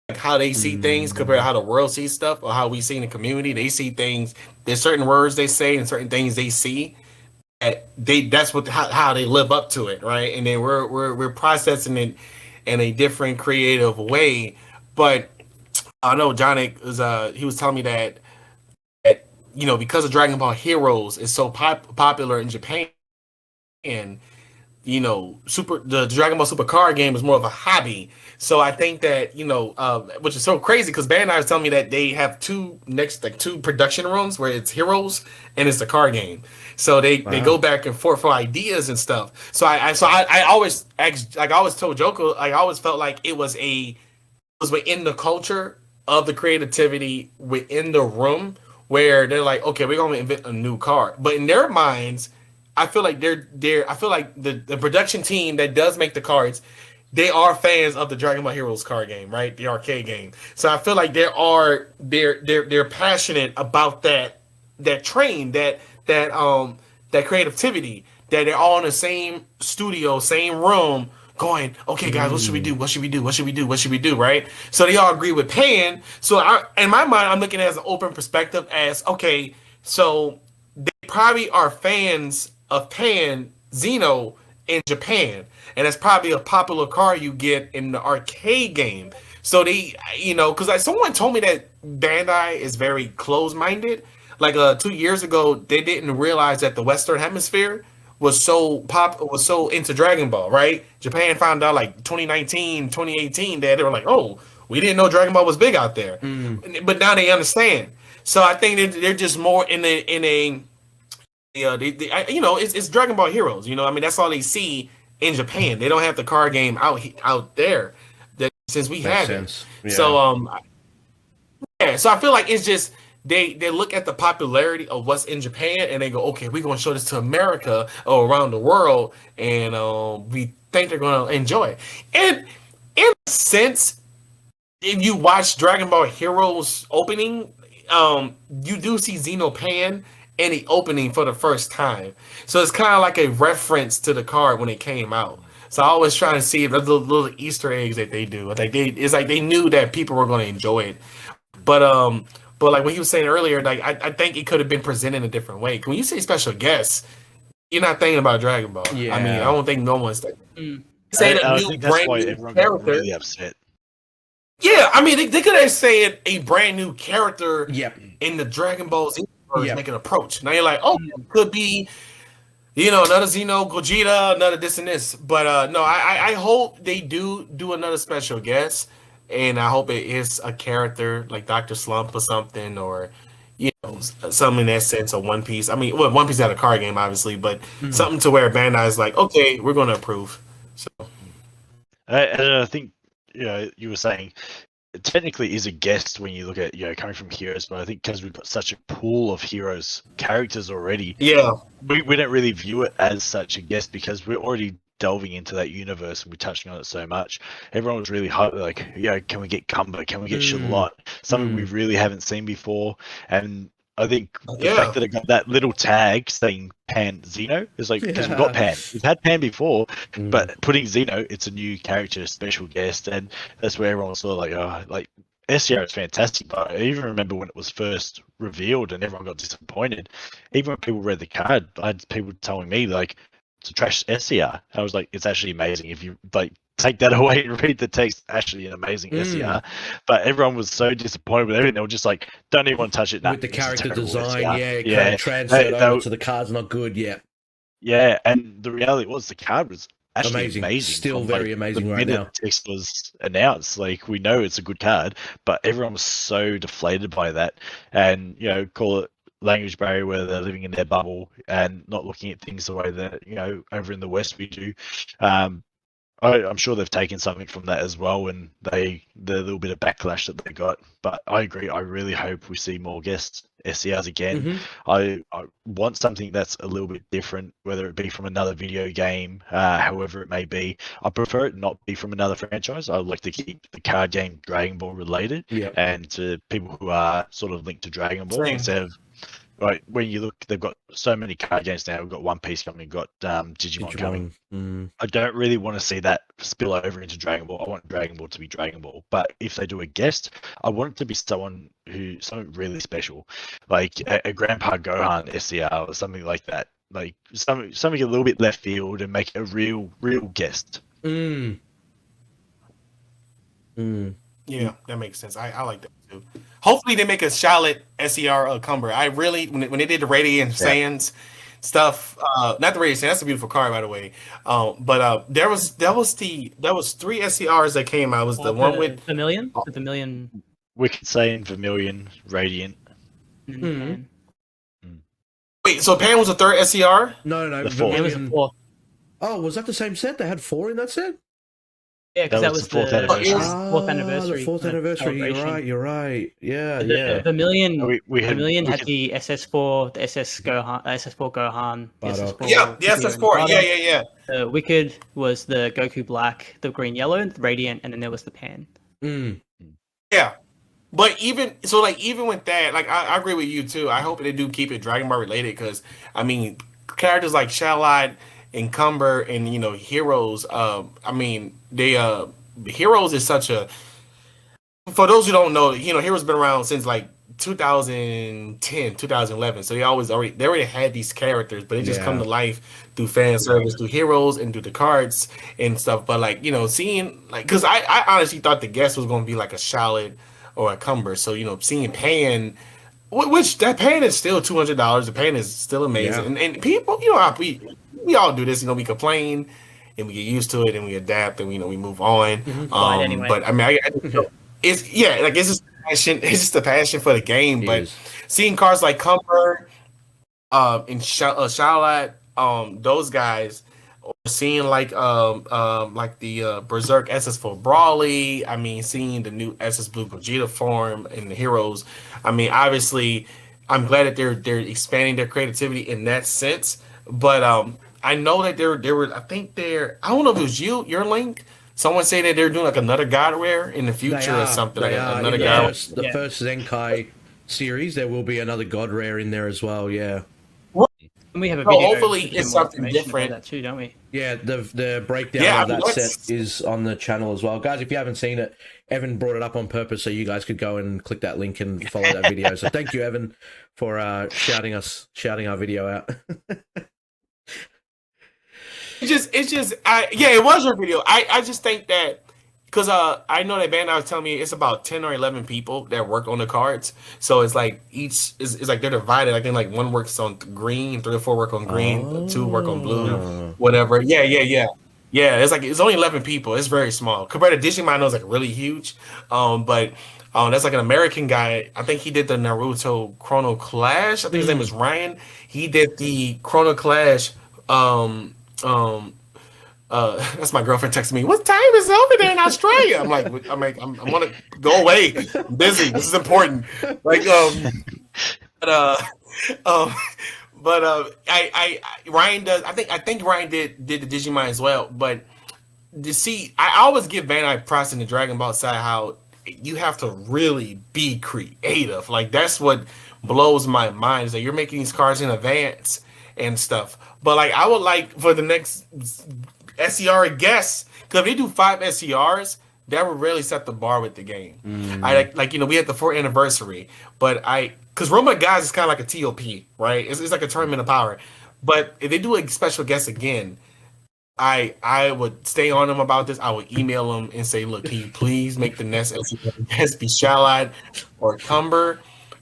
like how they see things compared to how the world sees stuff, or how we see in the community. They see things. There's certain words they say and certain things they see. That's how they live up to it, right? And then we're processing it in a different creative way. But I know Johnny he was telling me that because of Dragon Ball Heroes is so popular in Japan, and the Dragon Ball Super card game is more of a hobby. So I think that which is so crazy because Bandai was telling me that they have two production rooms where it's Heroes and it's the card game. So they go back and forth for ideas and stuff. So I always told Joko, I always felt like it was within the culture of the creativity within the room where they're like, okay, we're gonna invent a new card. But in their minds, I feel like the production team that does make the cards, they are fans of the Dragon Ball Heroes card game, right? The arcade game. So I feel like they're passionate about that train, that creativity, that they're all in the same studio, same room, going, okay, guys, what should we do? What should we do? What should we do? What should we do? Right? So they all agree with Pan. So in my mind, I'm looking at it as an open perspective as, okay, so they probably are fans of Pan Xeno in Japan, and it's probably a popular card you get in the arcade game. So they, because someone told me that Bandai is very close-minded. Like 2 years ago, they didn't realize that the Western Hemisphere was so into Dragon Ball, right? Japan found out like 2019, 2018 that they were like, oh, we didn't know Dragon Ball was big out there, but now they understand. So I think they're just more it's Dragon Ball Heroes. I mean, that's all they see in Japan. They don't have the card game out there since we have it. Yeah. So so I feel like it's just they look at the popularity of what's in Japan and they go, okay, we're gonna show this to America or around the world, and we think they're gonna enjoy it. And in a sense, if you watch Dragon Ball Heroes opening, you do see Xenopan in the opening for the first time. So it's kind of like a reference to the card when it came out. So I always try to see if there's little Easter eggs that they do. It's like they knew that people were going to enjoy it. But like what he was saying earlier, like I think it could have been presented in a different way. When you say special guests, you're not thinking about Dragon Ball. Yeah. I mean, I don't think no one's thinking. Say a new brand new character. Really upset. Yeah, I mean, they could have said a brand new character in the Dragon Ball Z make an approach. Now you're like, oh, it could be, another Xeno, Gogeta, another this and this. But no, I hope they do another special guest, and I hope it is a character like Dr. Slump or something, or something in that sense of One Piece. I mean, well, One Piece had a card game, obviously, but something to where Bandai is like, okay, we're going to approve. So, and I think you were saying it technically is a guest when you look at coming from Heroes, but I think because we've got such a pool of Heroes characters already, we don't really view it as such a guest because we're already delving into that universe and we're touching on it so much. Everyone was really hyped, like, can we get Cumber? Can we get Charlotte? Something we really haven't seen before. And I think the fact that it got that little tag saying Pan Xeno is like, because we've got Pan. We've had Pan before, but putting Xeno, it's a new character, special guest, and that's where everyone was sort of like, oh, like, SCR is fantastic, but I even remember when it was first revealed and everyone got disappointed. Even when people read the card, I had people telling me, like, it's a trash SCR. I was like, it's actually amazing. If you, like, take that away and read the text, actually an amazing SCR. But everyone was so disappointed with everything. They were just like, don't even want to touch it. With the character design, transferred over to the card's not good, Yeah, and the reality was the card was actually amazing. Still from, very like, amazing the right minute now. the text was announced. Like, we know it's a good card, but everyone was so deflated by that, and call it language barrier, where they're living in their bubble and not looking at things the way that over in the West we do. I'm sure they've taken something from that as well, and the little bit of backlash that they got. But I agree. I really hope we see more guest SCRs again. I want something that's a little bit different, whether it be from another video game, however it may be. I prefer it not be from another franchise. I would like to keep the card game Dragon Ball related, and to people who are sort of linked to Dragon Ball instead of. Right, when you look, they've got so many card games now. We've got One Piece coming, we've got Digimon coming. I don't really want to see that spill over into Dragon Ball. I want Dragon Ball to be Dragon Ball. But if they do a guest, I want it to be something really special, like a Grandpa Gohan SCR or something like that. Like something a little bit left field, and make it a real guest. Yeah, that makes sense. I like that too. Hopefully they make a Charlotte SCR Cumber. I really, when they did the Radiant Sands stuff, not the Radiant Sands, that's a beautiful card, by the way. But there was 3 SCRs that came out. It was the one with Vermilion, the Vermilion, Wicked Saiyan, Vermilion, Radiant. Pan. Wait, so Pan was a 3rd SCR? No. The 4th. Pan was the 4th. Oh, was that the same set? They had 4 in that set? Yeah, because that was the 4th anniversary. 4th anniversary. The 4th anniversary. You're right. Yeah. The Vermilion, Vermilion had the SS4, the SS Gohan, SS4 Gohan, the SS4. Yeah, the SS4. Yeah. The Wicked was the Goku Black, the Green Yellow, the Radiant, and then there was the Pan. Yeah. But even with that, like I agree with you too. I hope they do keep it Dragon Ball related, because I mean, characters like Shallot and Cumber and Heroes. I mean, they Heroes is such a. For those who don't know, Heroes been around since like 2010, 2011. So they already had these characters, but they just come to life through fan service, through Heroes, and through the cards and stuff. But like seeing because I honestly thought the guest was going to be like a Charlotte or a Cumber. So seeing Pan, which that Pan is still $200. The Pan is still amazing, and people, we all do this. We complain and we get used to it and we adapt and we move on. Anyway. But I mean, it's just passion. It's just a passion for the game. But seeing cards like Cumber, and Charlotte, those guys, or seeing like the Berserk SS4 Brawly. I mean, seeing the new SS Blue Gogeta form and the Heroes. I mean, obviously, I'm glad that they're expanding their creativity in that sense. But I know that there were. I don't know if it was your link. Someone say that they're doing like another God Rare in the future or something. Another God. The first Zenkai series, there will be another God Rare in there as well. Yeah. And we have a video. Hopefully, it's something different. That too, don't we? Yeah, the breakdown of that set is on the channel as well, guys. If you haven't seen it, Evan brought it up on purpose so you guys could go and click that link and follow that video. So thank you, Evan, for shouting our video out. It was your video. I just think that because I know that Bandai was telling me it's about 10 or 11 people that work on the cards. So it's like each is like they're divided. I think like one works on green, 3 or 4 work on green, 2 work on blue, whatever. Yeah. It's only 11 people. It's very small compared to Digimon. I know it's like really huge. But that's like an American guy. I think he did the Naruto Chrono Clash. I think his name is Ryan. He did the Chrono Clash. That's my girlfriend texting me. What time is it over there in Australia? I'm like, I want to go away. I'm busy. This is important. Like, Ryan does. I think Ryan did the Digimon as well. But to see, I always give Bandai props in the Dragon Ball side how you have to really be creative. Like that's what blows my mind is that you're making these cards in advance and stuff. But like, I would like for the next SCR guests, because if they do 5 SCRs, that would really set the bar with the game. I we had the 4th anniversary, but because Realm of the Gods is kind of like a TOP, right? It's like a tournament of power. But if they do a special guest again, I would stay on them about this. I would email them and say, look, can you please make the next guest be Shallot or Cumber?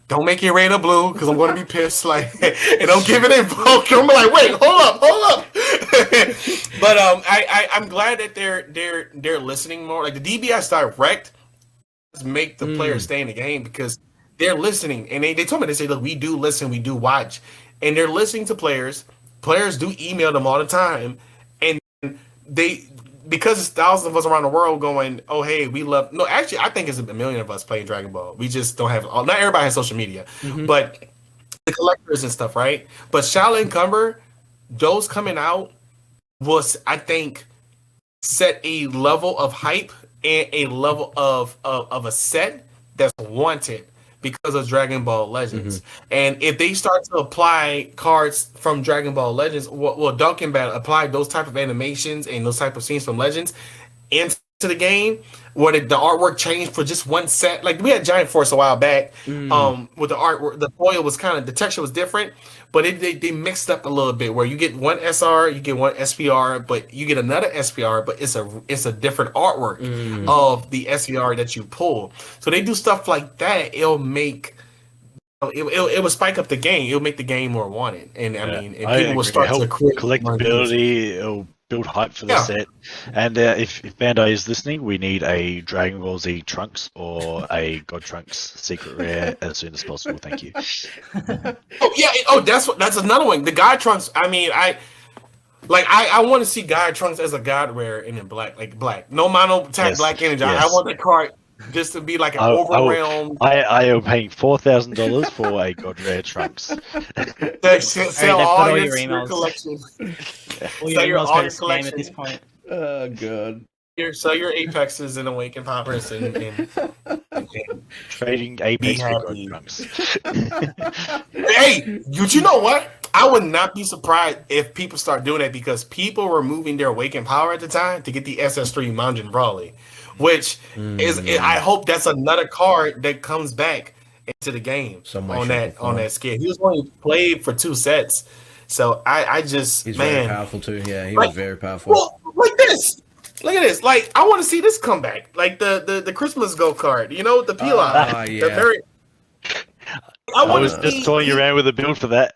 Don't make it red or blue because I'm going to be pissed. Like, and don't give it Invoke. I'm like, wait, hold up. But I'm glad that they're listening more. Like the DBS Direct make the players stay in the game because they're listening, and they told me, they say, look, we do listen, we do watch, and they're listening to players. Players do email them all the time, and they, because it's thousands of us around the world going, oh hey, we love. No, actually, I think it's a million of us playing Dragon Ball. We just don't have. Not everybody has social media, but the collectors and stuff, right? But Shaolin Cumber, those coming out was, I think, set a level of hype and a level of a set that's wanted because of Dragon Ball Legends. And if they start to apply cards from Dragon Ball Legends, well, Duncan Battle applied those type of animations and those type of scenes from Legends into the game, where the artwork changed for just one set. Like we had Giant Force a while back, with the artwork, the foil was kind of, the texture was different, but they mixed up a little bit, where you get one SR, you get one SPR, but you get another SPR, but it's a different artwork of the SPR that you pull. So they do stuff like that. It'll make it will spike up the game. It'll make the game more wanted, and I mean, and people will start to create collectability. It'll build hype for the set. And if Bandai is listening, we need a Dragon Ball Z Trunks or a God Trunks secret rare as soon as possible. Thank you. That's another one. The God Trunks. I mean, I want to see God Trunks as a God rare and in black. No mono attack, black energy. I want the card just to be like an overwhelmed. I am paying $4,000 for a God rare Trunks. Sell all your collection. All your emails go to spam at this point. Oh god. Sell your Apexes and Awakened Powers and trading Apex for God Trunks. Hey, you know what? I would not be surprised if people start doing that, because people were moving their Awakened Power at the time to get the SS3 Manjin Brawley, which is, I hope that's another card that comes back into the game on that scale. He was only played for 2 sets, so I just, he's man, very powerful too. Yeah, he was very powerful. Well, like this. Look at this. Like, I want to see this come back. Like the Christmas Go card, you know, the Pilaf. Yeah. I was just toying you around with a build for that.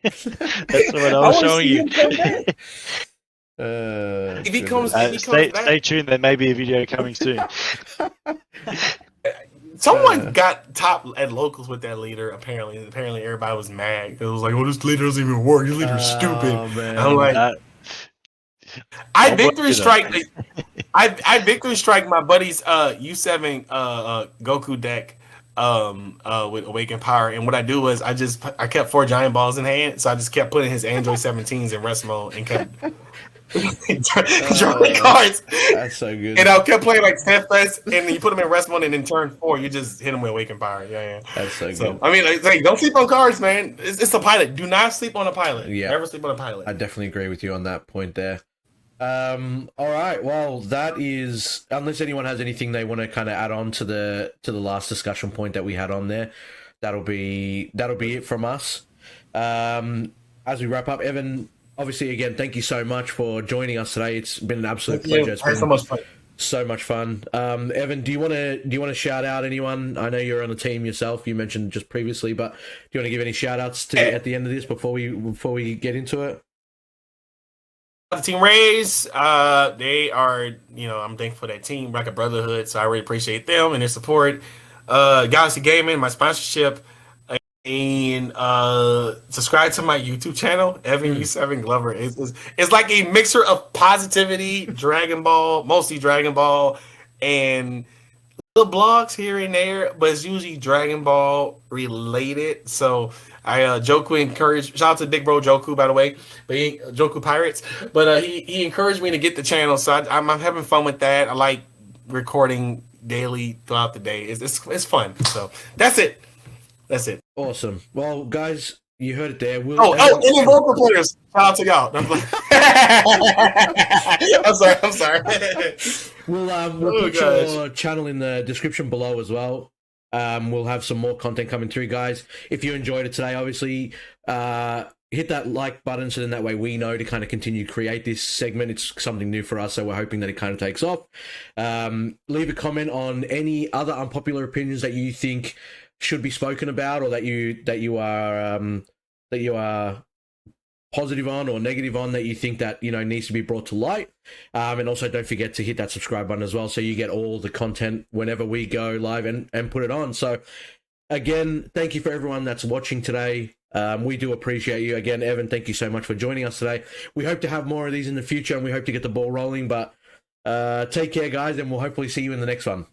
That's what I was showing you. If he comes, stay tuned. There may be a video coming soon. Someone got top at locals with that leader. Apparently everybody was mad because it was like, "Oh, this leader doesn't even work. This leader is stupid." Man. I'm like, I victory strike. I victory strike my buddy's U7 Goku deck with Awakened Power, and what I do was I kept 4 giant balls in hand, so I just kept putting his Android 17s in rest mode and kept drawing cards. That's so good. And I kept playing like Steadfast, and you put them in rest mode, and then turn 4, you just hit them with Awakened Power. Yeah. That's so good. I mean, like, don't sleep on cards, man. It's a pilot. Do not sleep on a pilot. Yeah. Never sleep on a pilot. I definitely agree with you on that point there. All right. Well, that is, unless anyone has anything they want to kind of add on to the last discussion point that we had on there, that'll be it from us. As we wrap up, Evan, obviously, again, thank you so much for joining us today. It's been an absolute pleasure. It's been so much fun. So much fun. Evan, do you want to shout out anyone? I know you're on the team yourself. You mentioned just previously, but do you want to give any shout outs at the end of this before we get into it? The Team Rays, they are, I'm thankful for that team, Rocket Brotherhood, so I really appreciate them and their support. Galaxy Gaming, my sponsorship, and subscribe to my YouTube channel, Evan U7 Glover. It's like a mixture of positivity, Dragon Ball, mostly Dragon Ball, and little blogs here and there, but it's usually Dragon Ball related. So Joku encouraged, shout out to Big Bro Joku, by the way, but Joku Pirates, but he encouraged me to get the channel, so I'm having fun with that. I like recording daily throughout the day. It's fun. So that's it. Awesome. Well, guys, you heard it there. And the vocal players, shout out to y'all. I'm sorry. We'll put your channel in the description below as well. We'll have some more content coming through, guys. If you enjoyed it today, obviously, hit that like button so then that way we know to kind of continue to create this segment. It's something new for us, so we're hoping that it kind of takes off. Leave a comment on any other unpopular opinions that you think should be spoken about, or that you are positive on or negative on that you think that, you know, needs to be brought to light. And also don't forget to hit that subscribe button as well, so you get all the content whenever we go live and put it on. So again, thank you for everyone that's watching today. We do appreciate you. Again, Evan, thank you so much for joining us today. We hope to have more of these in the future, and we hope to get the ball rolling. But take care, guys, and we'll hopefully see you in the next one.